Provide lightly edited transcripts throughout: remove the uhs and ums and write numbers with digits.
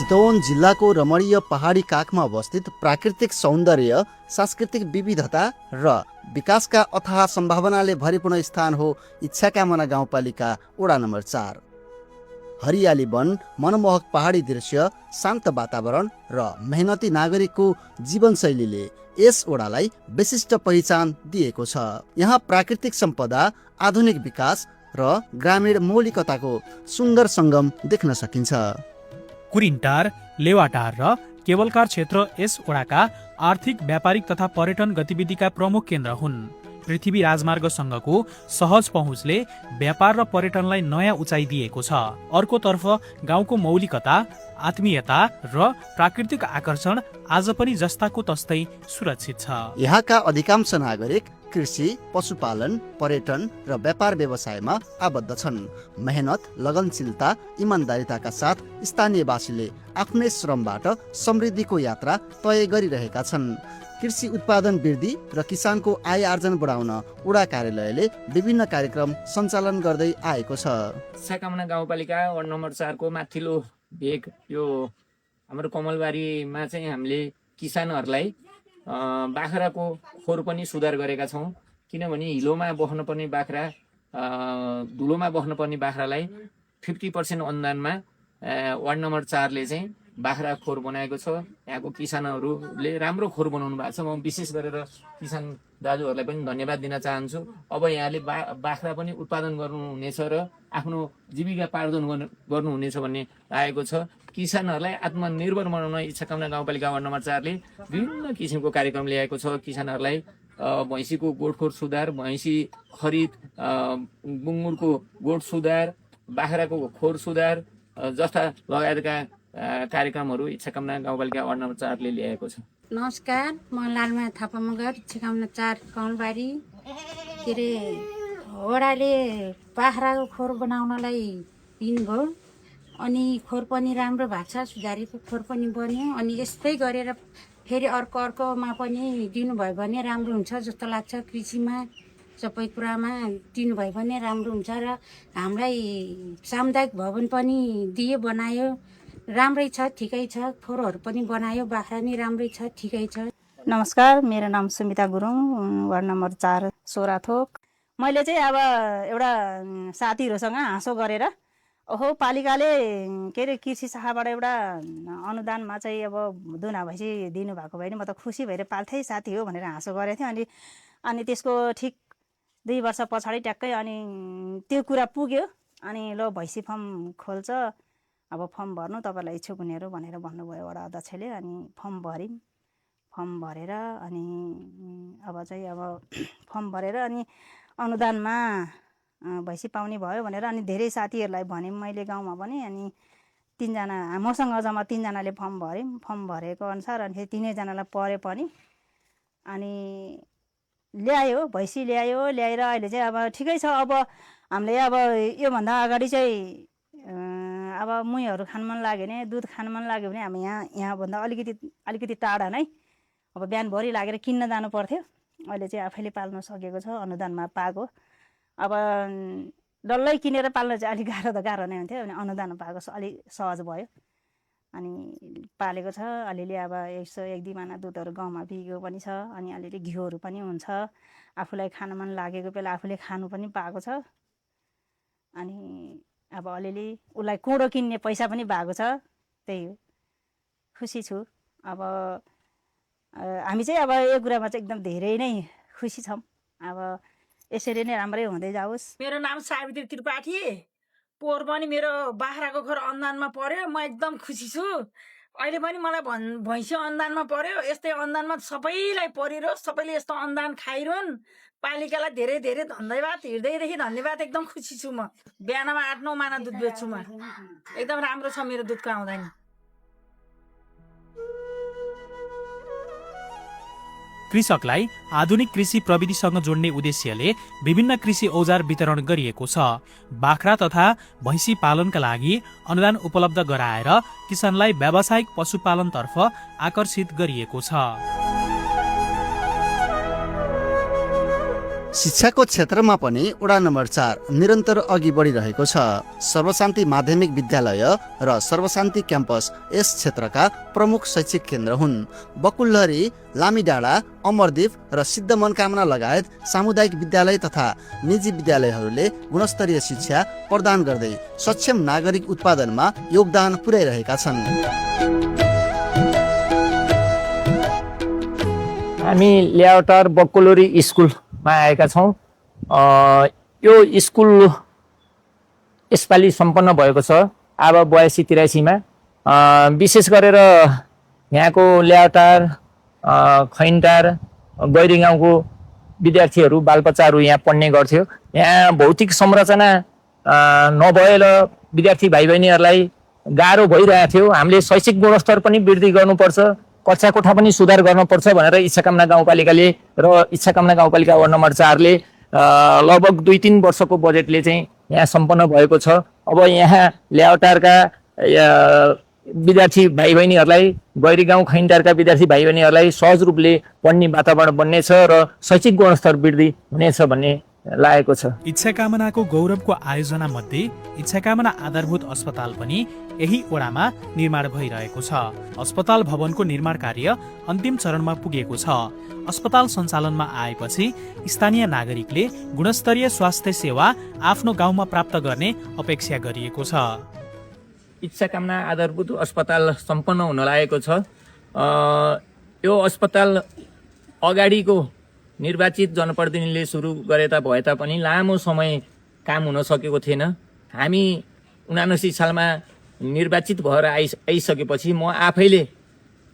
चितवन जिल्लाको रमणीय पहाडी काखमा अवस्थित प्राकृतिक सौन्दर्य, सांस्कृतिक विविधता र विकासका अथाह सम्भावनाले भरिपूर्ण स्थान हो इच्छाकामना गाउँपालिका वडा नम्बर 4। हरियाली वन, मनमोहक पहाडी दृश्य, शान्त वातावरण र मेहनती नागरिकको जीवनशैलीले यस वडालाई विशिष्ट पहिचान दिएको छ। यहाँ प्राकृतिक सम्पदा, आधुनिक विकास र ग्रामीण मौलिकताको सुन्दर सङ्गम देख्न सकिन्छ। कुरिन्टार, लेवाटार र केवलकार क्षेत्र यस वडाका आर्थिक, व्यापारिक तथा पर्यटन गतिविधिका प्रमुख केन्द्र हुन्। पृथ्वी राजमार्गसँगको सहज पहुँचले व्यापार र पर्यटनलाई नयाँ उचाइ दिएको छ। अर्कोतर्फ गाउँको मौलिकता, आत्मीयता र प्राकृतिक आकर्षण आज पनि जस्ताको तस्तै सुरक्षित छ। यहाँका अधिकांश नागरिक कृषि, पशुपालन, पर्यटन र व्यापार व्यवसायमा आबद्ध छन्। मेहनत, लगनशीलता, इमान्दारिताका साथ स्थानीयवासीले आफ्नै श्रमबाट समृद्धिको यात्रा तय गरिरहेका छन्। कृषि उत्पादन वृद्धि र किसानको आय आर्जन बढाउन वडा कार्यालयले विभिन्न कार्यक्रम सञ्चालन गर्दै आएको छ। इच्छाकामना गाउँपालिका वार्ड नम्बर 4 को माथिल्लो भेग यो हाम्रो कमलबारीमा चाहिँ हामीले किसानहरूलाई बाख्राको खोर पनि सुधार गरेका छौँ। किनभने हिलोमा बस्नुपर्ने बाख्रा, धुलोमा बस्नुपर्ने बाख्रालाई 50% अनुदानमा वार्ड नम्बर 4 ले चाहिँ बाख्रा खोर बनाएको छ। यहाँको किसानहरूले राम्रो खोर बनाउनु भएको छ। म विशेष गरेर किसान दाजुहरूलाई पनि धन्यवाद दिन चाहन्छु। अब यहाँले बाख्रा पनि उत्पादन गर्नुहुनेछ र आफ्नो जीविका पार्जन गर्नुहुनेछ भन्ने लागेको छ। किसानहरूलाई आत्मनिर्भर बनाउन इच्छाकामना गाउँपालिका वार्ड नम्बर 4 ले विभिन्न किसिमको कार्यक्रम ल्याएको छ। किसानहरूलाई भैँसीको गोठखोर सुधार, भैँसी खरिद, गुङ्गुरको गोठ सुधार, बाख्राको खोर सुधार जस्ता लगायतका कार्यक्रमहरू इच्छाकामना गाउँपालिका वार्ड नम्बर 4 ले ल्याएको छ। नमस्कार, म लालमा थापा मगर, इच्छाकामना 4 कमलबारी। के अरे वडाले बाख्राको खोर बनाउनलाई दिनुभयो, अनि खोर पनि राम्रो भएको छ, सुधारेको खोर पनि बन्यो। अनि यस्तै गरेर फेरि अर्कोमा पनि दिनुभयो भने राम्रो हुन्छ जस्तो लाग्छ। कृषिमा सबै कुरामा दिनुभयो भने राम्रो हुन्छ। र हामीलाई सामुदायिक भवन पनि दियो, बनायो, राम्रै छ, ठिकै छ। खोरहरू पनि बनायो, बाख्रा नि राम्रै छ, ठिकै छ। नमस्कार, मेरो नाम सुमिता गुरुङ, वार्ड नम्बर 4 सोराथोक। मैले चाहिँ अब एउटा साथीहरूसँग हाँसो गरेर ओहो पालिकाले के अरे कृषि शाखाबाट एउटा अनुदानमा चाहिँ अब दुना भैँसी दिनुभएको भए नि म त खुसी भएर पाल्थेँ, साथी हो भनेर हाँसो गरेको थिएँ। अनि त्यसको ठिक 2 वर्ष पछाडि ट्याक्कै अनि त्यो कुरा पुग्यो। अनि ल भैँसी फार्म खोल्छ, अब फर्म भर्नु, तपाईँलाई इच्छुक हुनेहरू भनेर भन्नुभयो वडा अध्यक्षले। अनि फर्म भऱ्यौँ, फर्म भरेर अनि अब चाहिँ फर्म भरेर अनि अनुदानमा भैँसी पाउने भयो भनेर अनि धेरै साथीहरूलाई भने मैले गाउँमा पनि। अनि 3 जना मसँग जम्मा 3 जनाले फर्म भऱ्यौँ। फर्म भरेको अनुसार अनि 3 जनालाई पऱ्यो पनि। अनि ल्यायो, भैँसी ल्याएर अहिले चाहिँ अब ठिकै छ। अब हामीले अब योभन्दा अगाडि चाहिँ अब मुहीहरू खान मन लाग्यो भने, दुध खान मन लाग्यो भने हामी यहाँभन्दा अलिकति टाढा नै अब बिहानभरि लागेर किन्न जानु पर्थ्यो। अहिले चाहिँ आफैले पाल्न सकेको छ, अनुदानमा पाएको। अब डल्लै किनेर पाल्न चाहिँ अलिक गाह्रो नै हुन्थ्यो। अनि अनुदान पाएको अलिक सहज भयो। अनि पालेको छ। अलिअलि अब 100-1-2 माना दुधहरू गाउँमा बिगेको पनि छ। अनि अलिअलि घिउहरू पनि हुन्छ। आफूलाई खान मन लागेको बेला आफूले खानु पनि पाएको छ। अनि अब अलिअलि उसलाई कुँडो किन्ने पैसा पनि भएको छ। त्यही हो, खुसी छु। अब हामी चाहिँ अब यो कुरामा चाहिँ एकदम धेरै नै खुसी छौँ। अब यसरी नै राम्रै हुँदै जाओस्। मेरो नाम सावित्री त्रिपाठी, पोहोर पनि मेरो बाख्राको खोर अनुदानमा पर्यो। म एकदम खुसी छु। अहिले पनि मलाई भैँसी अनुदानमा पर्यो। यस्तै अनुदानमा सबैलाई परिरहोस्, सबैले यस्तो अनुदान खाइरहन्। पालिकालाई धेरै धेरै धन्यवाद, हृदयदेखि धन्यवाद। एकदम खुसी छु। म बिहानमा 8-9 माना दुध बेच्छु। म एकदम राम्रो छ मेरो दुधको आउँदैन। कृषकलाई आधुनिक कृषि प्रविधिसँग जोड्ने उद्देश्यले विभिन्न कृषि औजार वितरण गरिएको छ। बाख्रा तथा भैँसी पालनका लागि अनुदान उपलब्ध गराएर किसानलाई व्यावसायिक पशुपालनतर्फ आकर्षित गरिएको छ। शिक्षाको क्षेत्रमा पनि वडा नम्बर 4 निरन्तर अघि बढिरहेको छ। सर्वशान्ति माध्यमिक विद्यालय र सर्वशान्ति क्याम्पस यस क्षेत्रका प्रमुख शैक्षिक केन्द्र हुन्। बकुल्लहरी, लामीडाँडा, अमरदीप र सिद्ध मनकामना लगायत सामुदायिक विद्यालय तथा निजी विद्यालयहरूले गुणस्तरीय शिक्षा प्रदान गर्दै सक्षम नागरिक उत्पादनमा योगदान पुर्याइरहेका छन्। हामी ल्यावटार बकुल्लरी स्कुलमा आएका छौँ। यो स्कुल यसपालि सम्पन्न भएको छ अब 82-83मा। विशेष गरेर यहाँको ल्यावटार, खैन्टार, गैरी गाउँको विद्यार्थीहरू बालबच्चाहरू यहाँ पढ्ने गर्थ्यो। यहाँ भौतिक संरचना नभएर विद्यार्थी भाइ बहिनीहरूलाई गाह्रो भइरहेको थियो। हामीले शैक्षिक गुणस्तर पनि वृद्धि गर्नुपर्छ, कक्षा कोठा पनि सुधार गर्नुपर्छ भनेर इच्छाकामना गाउँपालिकाले र इच्छाकामना गाउँपालिका वार्ड नम्बर 4ले लगभग 2-3 वर्षको बजेटले चाहिँ यहाँ सम्पन्न भएको छ। अब यहाँ ल्यावटारका विद्यार्थी भाइ बहिनीहरूलाई, गैरी गाउँ खैन्टारका विद्यार्थी भाइ बहिनीहरूलाई सहज रूपले पढ्ने वातावरण बन्नेछ र शैक्षिक गुणस्तर वृद्धि हुनेछ भन्ने लागेको छ। इच्छाकामनाको गौरवको आयोजना मध्ये इच्छाकामना आधारभूत अस्पताल पनि यही वडामा निर्माण भइरहेको छ। अस्पताल भवनको निर्माण कार्य अन्तिम चरणमा पुगेको छ। अस्पताल सञ्चालनमा आएपछि स्थानीय नागरिकले गुणस्तरीय स्वास्थ्य सेवा आफ्नो गाउँमा प्राप्त गर्ने अपेक्षा गरिएको छ। इच्छाकामना आधारभूत अस्पताल सम्पन्न हुन लागेको छ। यो अस्पताल अगाडिको निर्वाचित जनप्रतिनिधिले सुरु गरे भए तापनि लामो समय काम हुन सकेको थिएन। हामी 79 सालमा निर्वाचित भएर आइसकेपछि म आफैले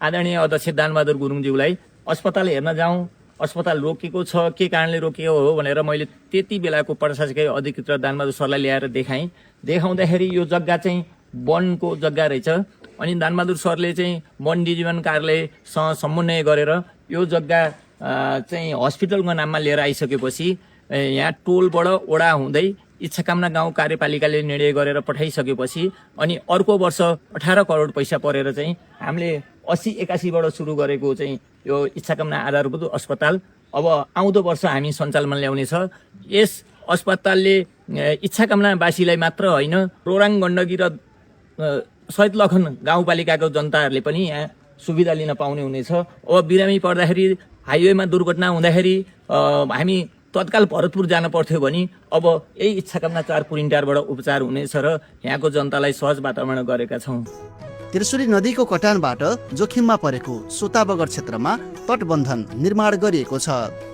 आदरणीय अध्यक्ष दानबहादुर गुरुङज्यूलाई अस्पताल हेर्न जाउँ, अस्पताल रोकिएको छ, के कारणले रोकिएको हो भनेर मैले त्यति बेलाको प्रशासकीय अधिकृत दानबहादुर सरलाई ल्याएर देखाएँ। देखाउँदाखेरि यो जग्गा चाहिँ वनको जग्गा रहेछ। अनि दानबहादुर सरले चाहिँ वन डिभिजन कार्यालयसँग समन्वय गरेर यो जग्गा चाहिँ हस्पिटलको नाममा लिएर आइसकेपछि यहाँ टोलबाट वडा हुँदै इच्छाकामना गाउँ कार्यपालिकाले निर्णय गरेर पठाइसकेपछि अनि अर्को वर्ष 18 करोड पैसा परेर चाहिँ हामीले 80-81बाट सुरु गरेको चाहिँ यो इच्छाकामना आधारभूत अस्पताल अब आउँदो वर्ष हामी सञ्चालनमा ल्याउनेछ। यस अस्पतालले इच्छाकामनावासीलाई मात्र होइन, रोराङ गण्डकी र शहीद लखन गाउँपालिकाको जनताहरूले पनि यहाँ सुविधा लिन पाउने हुनेछ। अब बिरामी पर्दाखेरि, हाइवेमा दुर्घटना हुँदाखेरि हामी तत्काल भरतपुर जान पर्थ्यो भने अब यही इच्छाकामना 4 पुरिन्टारबाट उपचार हुनेछ र यहाँको जनतालाई सहज वातावरण गरेका छौँ। त्रिशुली नदीको कटानबाट जोखिममा परेको सोताबगर क्षेत्रमा तटबन्धन निर्माण गरिएको छ।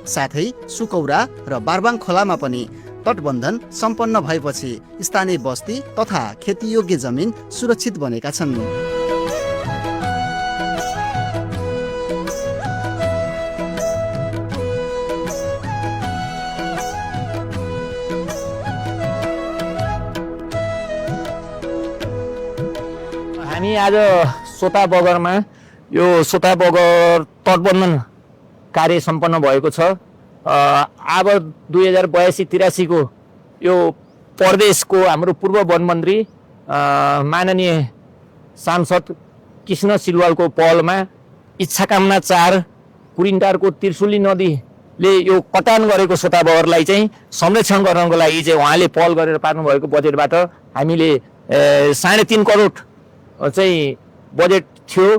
साथै सुकौरा र बारबाङ खोलामा पनि तटबन्धन सम्पन्न भएपछि स्थानीय बस्ती तथा खेतीयोग्य जमिन सुरक्षित बनेका छन्। हामी आज सोताबगरमा यो सोताबगर तटबन्धन कार्य सम्पन्न भएको छ। अब 2082-83 को यो प्रदेशको हाम्रो पूर्व वन मन्त्री माननीय सांसद कृष्ण सिलवालको पहलमा इच्छाकामना 4 पुरिन्टारको त्रिशुली नदीले यो कटान गरेको सोताबगरलाई चाहिँ संरक्षण गर्नको लागि चाहिँ उहाँले पहल गरेर पार्नु भएको बजेटबाट हामीले 3.5 करोड चाहिँ बजेट थियो।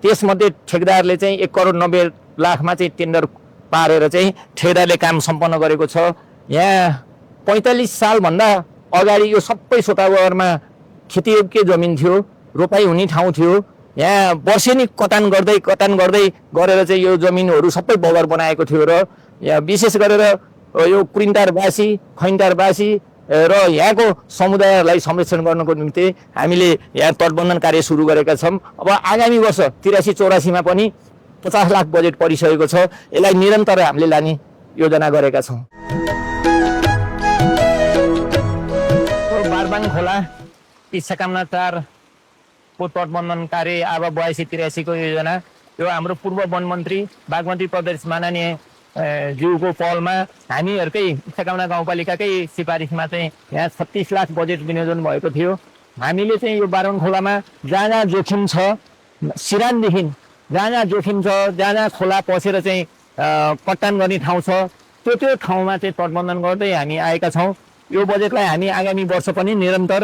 त्यसमध्ये ठेकेदारले चाहिँ 1 करोड 90 लाखमा चाहिँ टेन्डर पारेर चाहिँ ठेकेदारले काम सम्पन्न गरेको छ। यहाँ 45 सालभन्दा अगाडि यो सबै सोताबगरमा खेतीयोग्य जमिन थियो, रोपाई हुने ठाउँ थियो। यहाँ वर्षेनी कटान गर्दै गरेर चाहिँ यो जमिनहरू सबै बगर बनाएको थियो र यहाँ विशेष गरेर यो पुरिन्टारवासी, खैन्टारवासी र यहाँको समुदायलाई संरक्षण गर्नको निम्ति हामीले यहाँ तटबन्धन कार्य सुरु गरेका छौँ। अब आगामी वर्ष 83-84मा पनि 50 लाख बजेट परिसकेको छ। यसलाई निरन्तर हामीले लाने योजना गरेका छौँ। बारबाङ खोला इच्छाकामना 4 को तटबन्धन कार्य अब 82-83 को योजना यो हाम्रो पूर्व वन मन्त्री बागमती प्रदेश माननीय ज्यूको पहलमा हामीहरूकै इच्छाकामना गाउँपालिकाकै सिफारिसमा चाहिँ यहाँ 36 लाख बजेट विनियोजन भएको थियो। हामीले चाहिँ यो बारबाङ खोलामा जहाँ जहाँ जोखिम छ, सिरानदेखि जहाँ जहाँ जोखिम छ, जहाँ जहाँ खोला पसेर चाहिँ कटान गर्ने ठाउँ छ, त्यो ठाउँमा चाहिँ तटबन्धन गर्दै हामी आएका छौँ। यो बजेटलाई हामी आगामी वर्ष पनि निरन्तर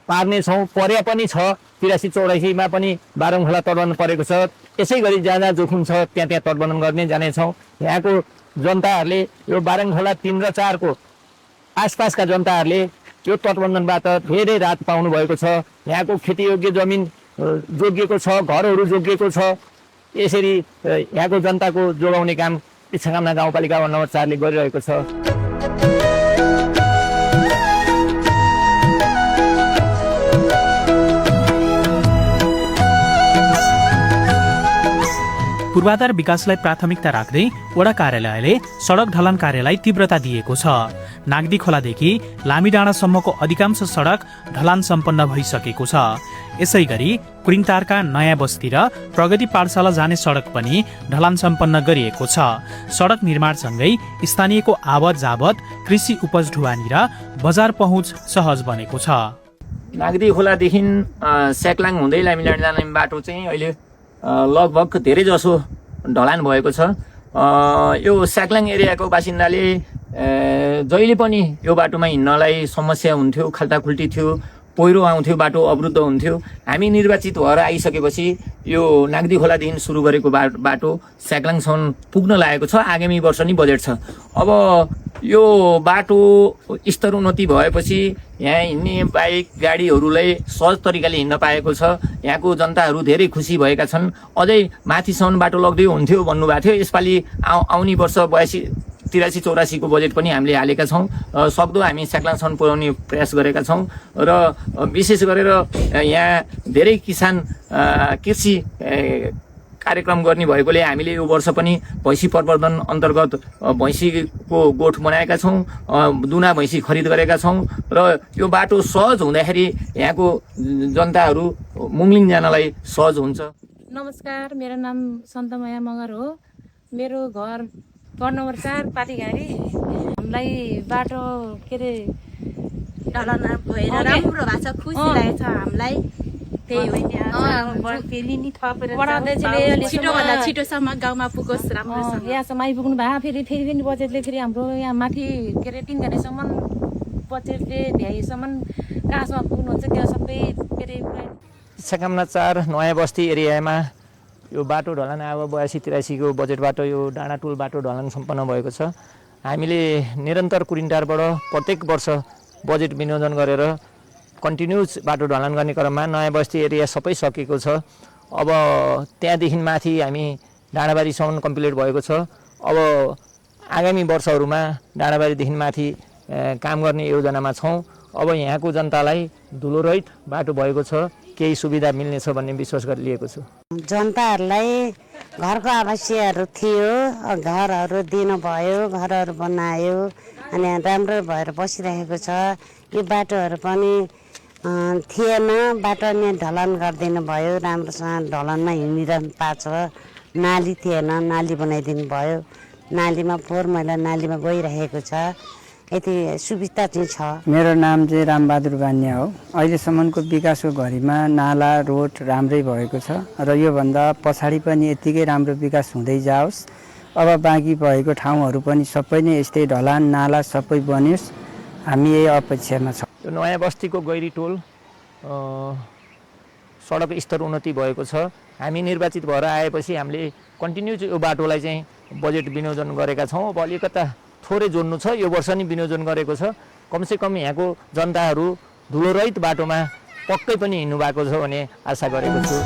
पार्नेछौँ। पर्या पनि छ, 83-84मा पनि बारङखोला तटबन्धन परेको छ। यसै गरी जहाँ जहाँ जोखिम छ त्यहाँ तटबन्धन गर्ने जानेछौँ। यहाँको जनताहरूले यो बारङखोला 3 र 4 को आसपासका जनताहरूले यो तटबन्धनबाट धेरै राहत पाउनु भएको छ। यहाँको खेतीयोग्य जमिन जोगिएको छ, घरहरू जोगिएको छ। यसरी यहाँको जनताको जोगाउने काम इच्छाकामना गाउँपालिका वडा नम्बर 4 ले गरिरहेको छ। पूर्वाधार विकासलाई प्राथमिकता राख्दै वडा कार्यालयले सडक ढलान कार्यलाई तीव्रता दिएको छ। नागदी खोलादेखि लामीडाँडासम्मको अधिकांश सडक ढलान सम्पन्न भइसकेको छ। यसै गरी कुरिङटारका नयाँ बस्ती र प्रगति पाठशाला जाने सडक पनि ढलान सम्पन्न गरिएको छ। सडक निर्माणसँगै स्थानीयको आवत जावत, कृषि उपज ढुवानी र बजार पहुँच सहज बनेको छ। नागदी खोलादेखि स्याक्लाङ हुँदै लामीडाँडा जाने बाटो चाहिँ अहिले लगभग धेरै जसो ढलान भएको छ। यो स्याक्लाङ एरियाको बासिन्दाले जहिले पनि यो बाटोमा हिँड्नलाई समस्या हुन्थ्यो, खाल्टाखुल्टी थियो, पहिरो आउँथ्यो, बाटो अवरुद्ध हुन्थ्यो। हामी निर्वाचित भएर आइसकेपछि यो नागदी खोलादेखि सुरु गरेको बाटो स्याक्लाङसम्म पुग्न लागेको छ। आगामी वर्ष नि बजेट छ। अब यो बाटो स्तरोन्नति भएपछि यहाँ हिँड्ने बाइक गाडीहरूलाई सहज तरिकाले हिँड्न पाएको छ। यहाँको जनताहरू धेरै खुसी भएका छन्। अझै माथिसम्म बाटो लग्दै हुन्थ्यो भन्नुभएको थियो। यसपालि आउने वर्ष 83-84 को बजेट पनि हामीले हालेका छौँ। सक्दो हामी स्याक्लाङसम्म पुर्याउने प्रयास गरेका छौँ र विशेष गरेर यहाँ धेरै किसान कृषि कार्यक्रम गर्ने भएकोले हामीले यो वर्ष पनि भैँसी प्रवर्धन अन्तर्गत भैँसीको गोठ बनाएका छौँ, दुना भैँसी खरिद गरेका छौँ र यो बाटो सहज हुँदाखेरि यहाँको जनताहरू मुङलिङ जानलाई सहज हुन्छ। नमस्कार, मेरो नाम सन्तमाया मगर हो। मेरो घर वार्ड नम्बर 4 पाटीघारी। हामीलाई बाटो के अरे ढलान भएर राम्रो भएको छ, खुसी लागेको छ हामीलाई। त्यही हो नि, फेरि नि थपेर छिटोभन्दा छिटोसम्म गाउँमा पुगोस् राम्रोसँग। यहाँसम्म आइपुग्नु भयो। फेरि बजेटले फेरि हाम्रो यहाँ माथि के अरे 3 घन्टासम्म बजेटले भ्याइसम्म कहाँसम्म पुग्नुहुन्छ त्यो सबै के अरे इच्छाकामना 4 नयाँ बस्ती एरियामा यो बाटो ढलान अब 82-83 को बजेटबाट यो डाँडाटोल बाटो ढलान सम्पन्न भएको छ। हामीले निरन्तर कुरिङटारबाट प्रत्येक वर्ष बजेट विनियोजन गरेर कन्टिन्युस बाटो ढलान गर्ने क्रममा नयाँ बस्ती एरिया सबै सकेको छ। अब त्यहाँदेखि माथि हामी डाँडाबारीसम्म कम्प्लिट भएको छ। अब आगामी वर्षहरूमा डाँडाबारीदेखि माथि काम गर्ने योजनामा छौँ। अब यहाँको जनतालाई धुलोरहित बाटो भएको छ, केही सुविधा मिल्नेछ भन्ने विश्वास गरी लिएको छु। जनताहरूलाई घरको आवश्यकताहरू थियो, घरहरू दिनुभयो, घरहरू बनायो अनि राम्रो भएर बसिरहेको छ। यो बाटोहरू पनि थिएन, बाटो नि ढलान गरिदिनु भयो, राम्रोसँग ढलानमा हिँडिरहनु पाएको छ। नाली थिएन, नाली बनाइदिनु भयो। नालीमा फोहोर मैला नालीमा गइरहेको छ। यति सुविधा चाहिँ छ। मेरो नाम चाहिँ रामबहादुर बान्या हो। अहिलेसम्मको विकासको घडीमा नाला रोड राम्रै भएको छ र योभन्दा पछाडि पनि यत्तिकै राम्रो विकास हुँदै जाओस्। अब बाँकी भएको ठाउँहरू पनि सबै नै यस्तै ढलान नाला सबै बनियोस्, हामी यही अपेक्षामा छौँ। यो नयाँ बस्तीको गैरी टोल सडक स्तर उन्नति भएको छ। हामी निर्वाचित भएर आएपछि हामीले कन्टिन्यू यो बाटोलाई चाहिँ बजेट विनियोजन गरेका छौँ। अब अलिकता थोरै जोड्नु छ, यो वर्ष नि विनियोजन गरेको छ। कमसेकम यहाँको जनताहरू धुलोरहित बाटोमा पक्कै पनि हिँड्नु भएको छ भन्ने आशा गरेको छु।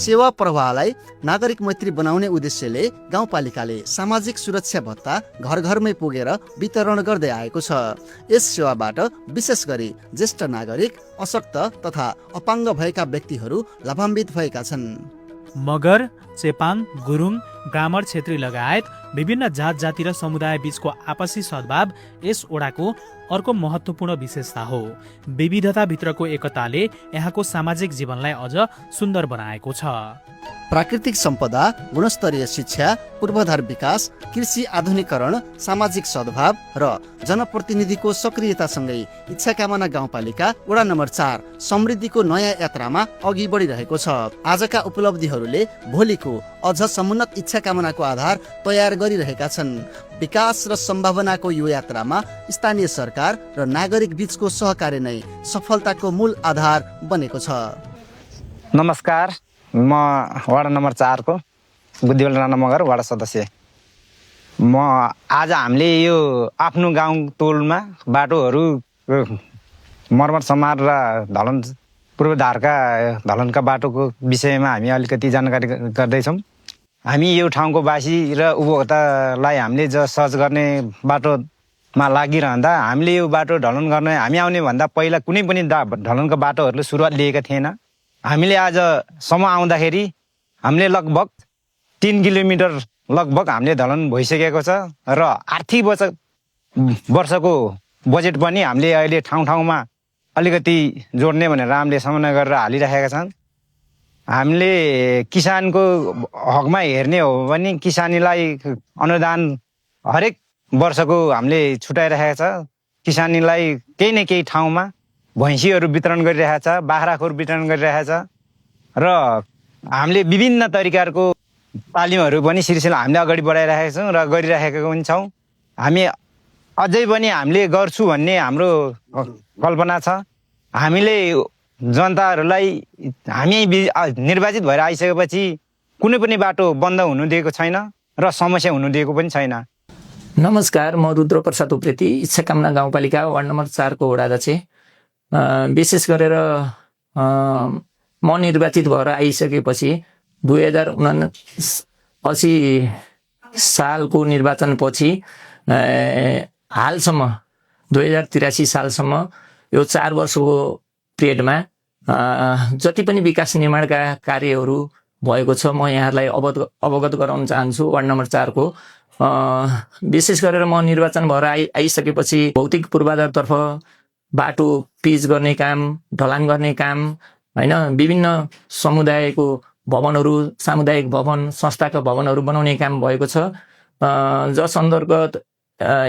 सेवा प्रवाहलाई नागरिक मैत्री बनाउने उद्देश्यले गाउँपालिकाले सामाजिक सुरक्षा भत्ता घर घरमै पुगेर वितरण गर्दै आएको छ। यस सेवाबाट विशेष गरी ज्येष्ठ नागरिक, अशक्त तथा अपाङ्ग भएका व्यक्तिहरू लाभान्वित भएका छन्। मगर, चेपाङ, गुरुङ, ब्राह्मण क्षेत्री लगायत विभिन्न जात जाति र समुदाय बीचको आपसी सद्भाव यस ओडाको अर्को महत्त्वपूर्ण विशेषता हो। विविधताभित्रको एकताले यहाँको सामाजिक जीवनलाई अझ सुन्दर बनाएको छ। प्राकृतिक सम्पदा, गुणस्तरीय शिक्षा, पूर्वाधार विकास, कृषि आधुनिकरण, सामाजिक सद्भाव र जनप्रतिनिधिको सक्रियतासँगै इच्छाकामना गाउँपालिका वडा नम्बर 4 समृद्धिको नयाँ यात्रामा अघि बढिरहेको छ। आजका उपलब्धिहरूले भोलिको अझ समुन्नत इच्छाकामनाको आधार तयार गरिरहेका छन्। विकास र सम्भावनाको यो यात्रामा स्थानीय सरकार र नागरिक बीचको सहकार्य नै सफलताको मूल आधार बनेको छ। नमस्कार, म वडा नम्बर 4 को बुद्धिबल राणा मगर वडा सदस्य। आज हामीले यो आफ्नो गाउँ टोलमा बाटोहरू मर्मत समार र ढलन पूर्वाधारका ढलनका बाटोको विषयमा हामी अलिकति जानकारी गर्दैछौँ। हामी यो ठाउँको वासी र उपभोक्तालाई हामीले सहज गर्ने बाटोमा लागिरहँदा हामीले यो बाटो ढलन गर्ने हामी आउने भन्दा पहिला कुनै पनि ढलनका बाटोहरूले सुरुवात लिएका थिएन। हामीले आजसम्म आउँदाखेरि हामीले लगभग 3 किलोमिटर लगभग हामीले ढलन भइसकेको छ र आर्थिक वर्षको बजेट पनि हामीले अहिले ठाउँ ठाउँमा अलिकति जोड्ने भनेर हामीले समन्वय गरेर हालिरहेका छन्। हामीले किसानको हकमा हेर्ने हो भने किसानीलाई अनुदान हरेक वर्षको हामीले छुटाइरहेको छ। किसानीलाई केही न केही ठाउँमा भैँसीहरू वितरण गरिरहेको छ, बाख्राखोर वितरण गरिरहेको छ र हामीले विभिन्न तरिकाको तालिमहरू पनि सिलसिला हामीले अगाडि बढाइरहेका छौँ र गरिरहेका पनि छौँ। हामी अझै पनि हामीले गर्छु भन्ने हाम्रो कल्पना छ। हामीले जनताहरूलाई हामी निर्वाचित भएर आइसकेपछि कुनै पनि बाटो बन्द हुनु दिएको छैन र समस्या हुनु दिएको पनि छैन। नमस्कार, म रुद्र प्रसाद उप्रेती, इच्छाकामना गाउँपालिका वार्ड नम्बर 4 को वडाध्यक्ष। विशेष गरेर म निर्वाचित भएर आइसकेपछि 2079 सालको निर्वाचनपछि हालसम्म 2083 सालसम्म यो 4 वर्षको पिरियडमा जति पनि विकास निर्माणका कार्यहरू भएको छ म यहाँहरूलाई अवगत गराउन चाहन्छु। वार्ड नम्बर 4 को विशेष गरेर म निर्वाचन भएर आइसकेपछि भौतिक पूर्वाधारतर्फ बाटो पिच गर्ने काम, ढलान गर्ने काम, होइन, विभिन्न समुदायको भवनहरू, सामुदायिक भवन, संस्थाका भवनहरू बनाउने काम भएको छ। जस अन्तर्गत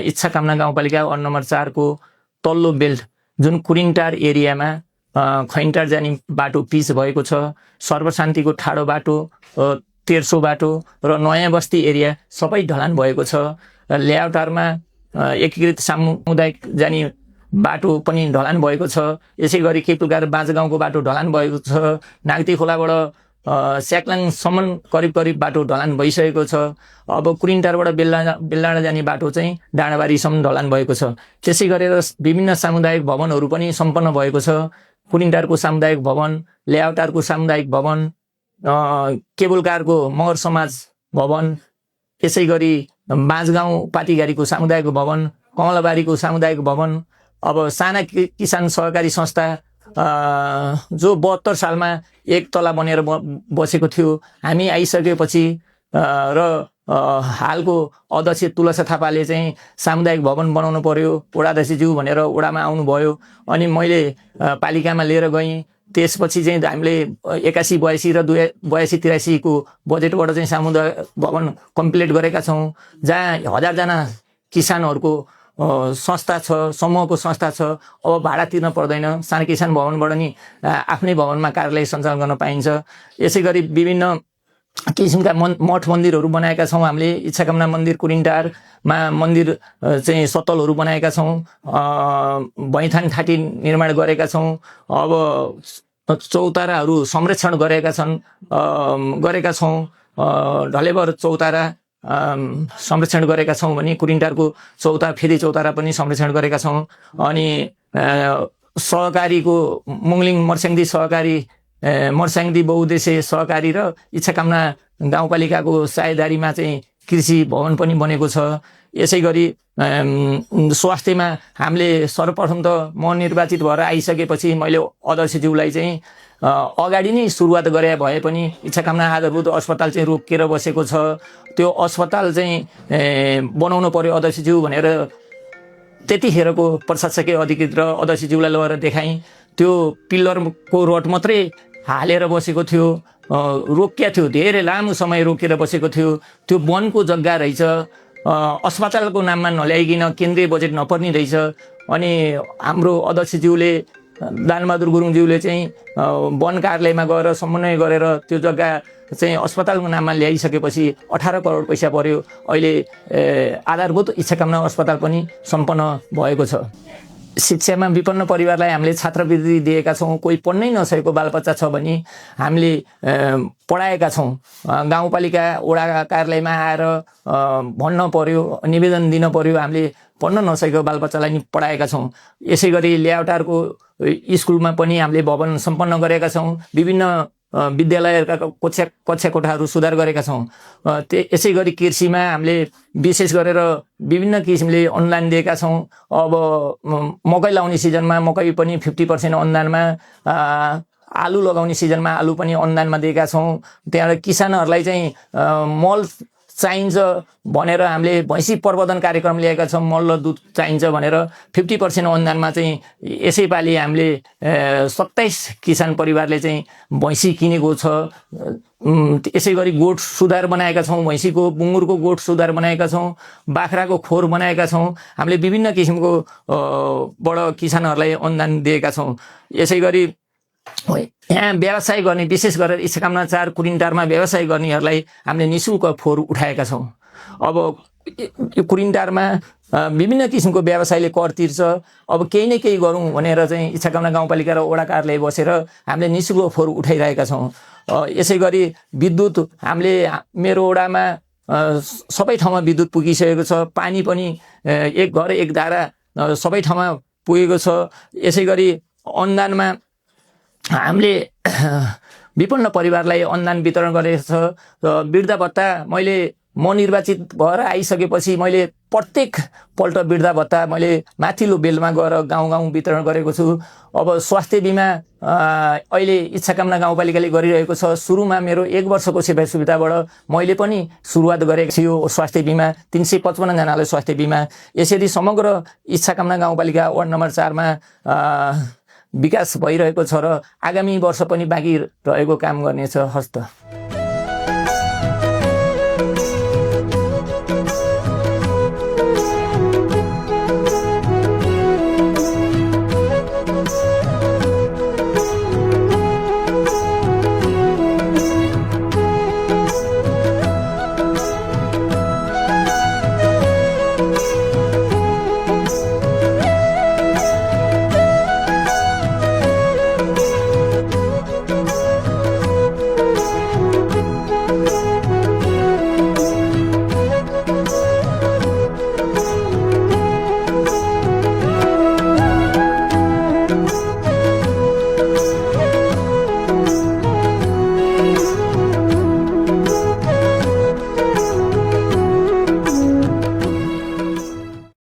इच्छाकामना गाउँपालिका वार्ड नम्बर 4 को तल्लो बेल्ट जुन कुरिन्टार एरियामा खैन्टार जाने बाटो पिच भएको छ, सर्वशान्तिको ठाडो बाटो, तेर्सो बाटो र नयाँ बस्ती एरिया सबै ढलान भएको छ। ल्याउटारमा एकीकृत सामुदायिक जाने बाटो पनि ढलान भएको छ। यसै गरी केपुलकार बाँझगाउँको बाटो ढलान भएको छ। नागती खोलाबाट स्याक्लाङसम्म करिब बाटो ढलान भइसकेको छ। अब कुरिन्टारबाट बेलडाँडा जाने बाटो चाहिँ डाँडाबारीसम्म ढलान भएको छ। त्यसै गरेर विभिन्न सामुदायिक भवनहरू पनि सम्पन्न भएको छ। कुरिन्टारको सामुदायिक भवन, ल्याउटारको सामुदायिक भवन, केबुलकारको मगर समाज भवन, त्यसै गरी बाँझगाउँ पाटीघारीको सामुदायिक भवन, कमलाबारीको सामुदायिक भवन, अब साना किसान सहकारी संस्था जो 72 सालमा एक तला बनेर बसेको थियो, हामी आइसकेपछि र हालको अध्यक्ष तुलसा थापाले चाहिँ सामुदायिक भवन बनाउनु पर्यो वडाध्यक्षज्यू भनेर वडामा आउनुभयो। अनि मैले पालिकामा लिएर गएँ। त्यसपछि चाहिँ हामीले 81-82 र 82-83 को बजेटबाट चाहिँ सामुदायिक भवन कम्प्लिट गरेका छौँ, जहाँ 1000 जना किसानहरूको संस्था छ, समूहको संस्था छ। अब भाडा तिर्न पर्दैन, सानो किसान भवनबाट नि आफ्नै भवनमा कार्यालय सञ्चालन गर्न पाइन्छ। यसै गरी विभिन्न किसिमका मठ मन्दिरहरू बनाएका छौँ हामीले। इच्छाकामना मन्दिर कुरिन्टारमा मन्दिर चाहिँ सतलहरू बनाएका छौँ। भैँथान ठाटी निर्माण गरेका छौँ। अब चौताराहरू संरक्षण गरेका छौँ। ढलेबर चौतारा संरक्षण गरेका छौँ भने कुरिन्टारको फेरि चौतारा पनि संरक्षण गरेका छौँ। अनि सहकारीको मुङलिङ मर्स्याङदी सहकारी, मर्स्याङदी बहुद्देश्य सहकारी र इच्छाकामना गाउँपालिकाको साझेदारीमा चाहिँ कृषि भवन पनि बनेको छ। यसै गरी स्वास्थ्यमा हामीले सर्वप्रथम त म निर्वाचित भएर आइसकेपछि मैले अध्यक्षज्यूलाई चाहिँ अगाडि नै सुरुवात गरे भए पनि इच्छाकामना आधारभूत अस्पताल चाहिँ रोकिएर बसेको छ। त्यो अस्पताल चाहिँ बनाउनु पर्यो अध्यक्षज्यू भनेर त्यतिखेरको प्रशासकीय अधिकृत र अध्यक्षज्यूलाई लगेर देखाएँ। त्यो पिल्लरको रड मात्रै हालेर बसेको थियो, रोकिया थियो, धेरै लामो समय रोकेर बसेको थियो। त्यो वनको जग्गा रहेछ, अस्पतालको नाममा नल्याइकन केन्द्रीय बजेट नपर्ने रहेछ। अनि हाम्रो अध्यक्षज्यूले दानबहादुर गुरुङज्यूले चाहिँ वन कार्यालयमा गएर समन्वय गरेर त्यो जग्गा चाहिँ अस्पतालको नाममा ल्याइसकेपछि 18 करोड पैसा पर्यो। अहिले आधारभूत इच्छाकामना अस्पताल पनि सम्पन्न भएको छ। शिक्षामा विपन्न परिवारलाई हामीले छात्रवृत्ति दिएका छौँ। कोही पढ्नै नसकेको बालबच्चा छ भने हामीले पढाएका छौँ। गाउँपालिका वडा कार्यालयमा आएर भन्न पर्यो, निवेदन दिन पर्यो, हामीले पढ्न नसकेको बालबच्चालाई नि पढाएका छौँ। यसै गरी ल्याउटारको स्कुलमा पनि हामीले भवन सम्पन्न गरेका छौँ। विभिन्न विद्यालयहरूका कक्षा कोठाहरू सुधार गरेका छौँ। यसै गरी कृषिमा हामीले विशेष गरेर विभिन्न किसिमले अनुदान दिएका छौँ। अब मकै लाउने सिजनमा मकै पनि 50% अनुदानमा, आलु लगाउने सिजनमा आलु पनि अनुदानमा दिएका छौँ। त्यहाँबाट किसानहरूलाई चाहिँ मल चाहिन्छ भनेर हामीले भैँसी प्रवर्धन कार्यक्रम ल्याएका छौँ। मल र दुध चाहिन्छ भनेर 50% अनुदानमा चाहिँ यसै पालि हामीले 27 किसान परिवारले चाहिँ भैँसी किनेको छ। यसै गरी गोठ सुधार बनाएका छौँ, भैँसीको बुङ्गुरको गोठ सुधार बनाएका छौँ, बाख्राको खोर बनाएका छौँ। हामीले विभिन्न किसिमको बाट किसानहरूलाई अनुदान दिएका छौँ। यसै गरी यहाँ व्यवसाय गर्ने, विशेष गरेर इच्छाकामना 4 कुरिन्टारमा व्यवसाय गर्नेहरूलाई हामीले निःशुल्क फोहोर उठाएका छौँ। अब यो कुरिन्टारमा विभिन्न किसिमको व्यवसायले कर तिर्छ। अब केही न केही गरौँ भनेर चाहिँ इच्छाकामना गाउँपालिका र वडा कार्यालय बसेर हामीले निःशुल्क फोहोर उठाइरहेका छौँ। यसै गरी विद्युत हामीले मेरो वडामा सबै ठाउँमा विद्युत पुगिसकेको छ। पानी पनि एक घर एक धारा सबै ठाउँमा पुगेको छ। यसै गरी अनुदानमा हामीले विपन्न परिवारलाई अनुदान वितरण गरेको छ। वृद्ध भत्ता मैले म निर्वाचित भएर आइसकेपछि मैले प्रत्येक पल्ट वृद्ध भत्ता मैले माथिल्लो बेलमा गएर गाउँ गाउँ वितरण गरेको छु। अब स्वास्थ्य बिमा अहिले इच्छाकामना गाउँपालिकाले गरिरहेको छ। सुरुमा मेरो 1 वर्षको सेवा सुविधाबाट मैले पनि सुरुवात गरेको छु। स्वास्थ्य बिमा 355 जनालाई स्वास्थ्य बिमा। यसरी समग्र इच्छाकामना गाउँपालिका वार्ड नम्बर 4 मा विकास भइरहेको छ र आगामी वर्ष पनि बाँकी रहेको काम गर्नेछ। हस्त।